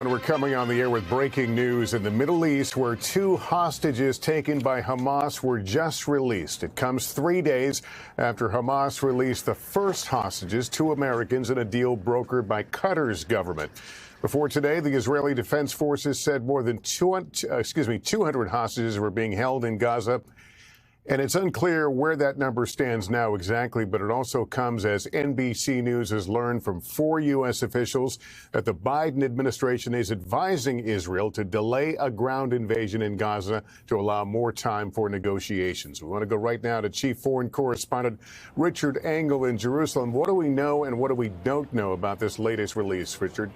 And we're coming on the air with breaking news in the Middle East, where two hostages taken by Hamas were just released. It comes 3 days after Hamas released the first hostages, two Americans, in a deal brokered by Qatar's government. Before today, the Israeli Defense Forces said more than 200 hostages were being held in Gaza. And it's unclear where that number stands now exactly, but it also comes as NBC News has learned from 4 U.S. officials that the Biden administration is advising Israel to delay a ground invasion in Gaza to allow more time for negotiations. We want to go right now to Chief Foreign Correspondent Richard Engel in Jerusalem. What do we know and what do we don't know about this latest release, Richard?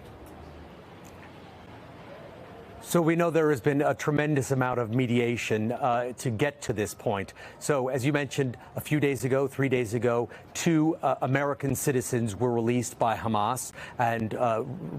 So we know there has been a tremendous amount of mediation to get to this point. So as you mentioned, a few days ago, 3 days ago, two American citizens were released by Hamas and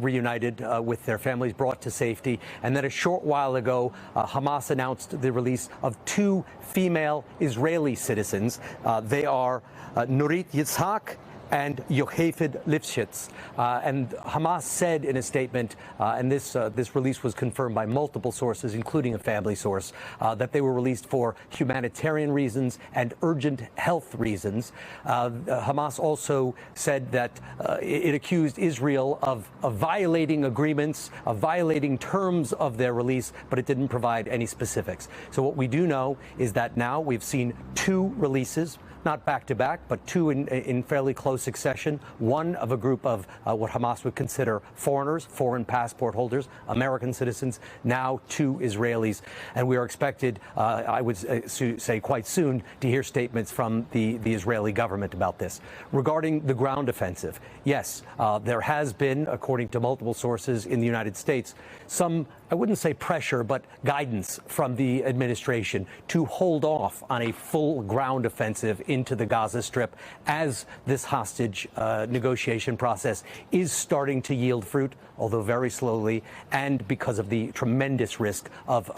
reunited with their families, brought to safety. And then a short while ago, Hamas announced the release of two female Israeli citizens. They are Nurit Yitzhak and Yocheved Lifshitz. And Hamas said in a statement, and this release was confirmed by multiple sources, including a family source, that they were released for humanitarian reasons and urgent health reasons. Hamas also said that it accused Israel of violating agreements, of violating terms of their release, but it didn't provide any specifics. So what we do know is that now we've seen two releases, not back-to-back, but two in fairly close succession, one of a group of what Hamas would consider foreigners, foreign passport holders, American citizens, now two Israelis. And we are expected, I would say quite soon, to hear statements from the Israeli government about this. Regarding the ground offensive, yes, there has been, according to multiple sources in the United States, some, I wouldn't say pressure, but guidance from the administration to hold off on a full ground offensive into the Gaza Strip as this hostage negotiation process is starting to yield fruit, although very slowly, and because of the tremendous risk of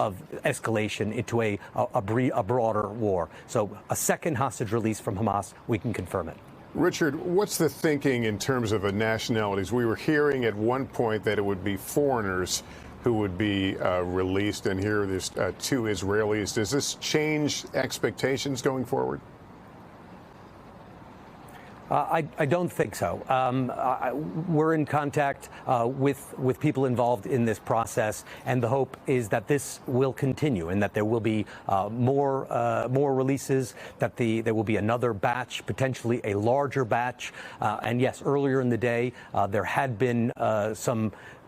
escalation into a broader war. So a second hostage release from Hamas, we can confirm it. Richard, what's the thinking in terms of the nationalities? We were hearing at one point that it would be foreigners who would be released, and here there's two Israelis. Does this change expectations going forward? I don't think so. We're in contact with people involved in this process, and the hope is that this will continue and that there will be more releases, that there will be another batch, potentially a larger batch. And yes, earlier in the day, there had been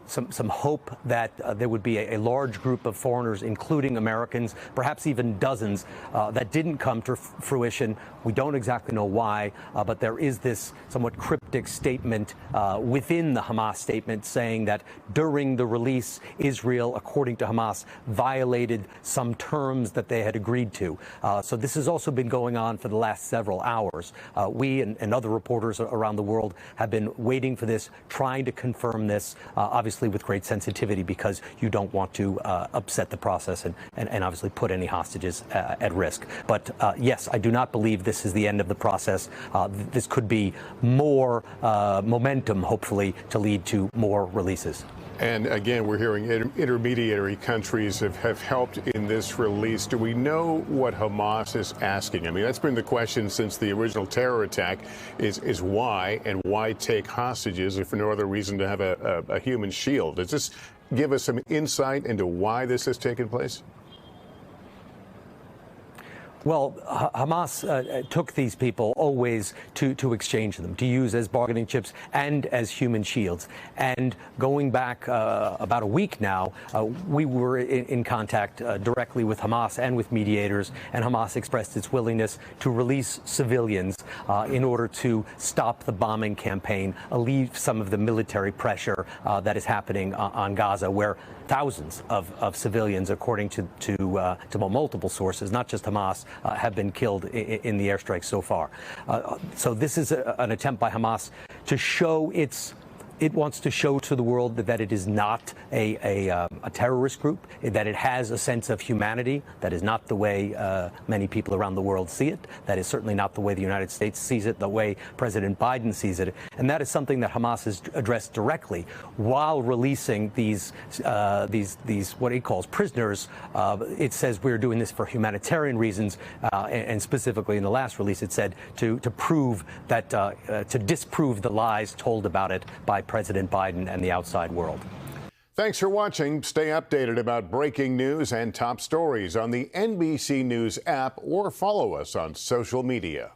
some hope that there would be a large group of foreigners, including Americans, perhaps even dozens, that didn't come to fruition. We don't exactly know why, but there is this somewhat cryptic statement within the Hamas statement saying that during the release, Israel, according to Hamas, violated some terms that they had agreed to. So this has also been going on for the last several hours. We and other reporters around the world have been waiting for this, trying to confirm this, obviously with great sensitivity, because you don't want to upset the process and obviously put any hostages at risk. But yes, I do not believe this is the end of the process. This could be more momentum, hopefully, to lead to more releases. And again, we're hearing intermediary countries have helped in this release. Do we know what Hamas is asking? I mean, that's been the question since the original terror attack, is why, and why take hostages if for no other reason to have a human shield? Does this give us some insight into why this has taken place? Well, Hamas took these people always to exchange them, to use as bargaining chips and as human shields. And going back about a week now, we were in contact directly with Hamas and with mediators, and Hamas expressed its willingness to release civilians in order to stop the bombing campaign, alleviate some of the military pressure that is happening on Gaza, where thousands of civilians, according to multiple sources, not just Hamas, have been killed in the airstrikes so far. So this is an attempt by Hamas to show its It wants to show to the world that it is not a terrorist group, that it has a sense of humanity. That is not the way many people around the world see it. That is certainly not the way the United States sees it, the way President Biden sees it. And that is something that Hamas has addressed directly while releasing these what he calls prisoners. It says we're doing this for humanitarian reasons, and specifically in the last release, it said to prove that to disprove the lies told about it by President Biden and the outside world. Thanks for watching. Stay updated about breaking news and top stories on the NBC News app or follow us on social media.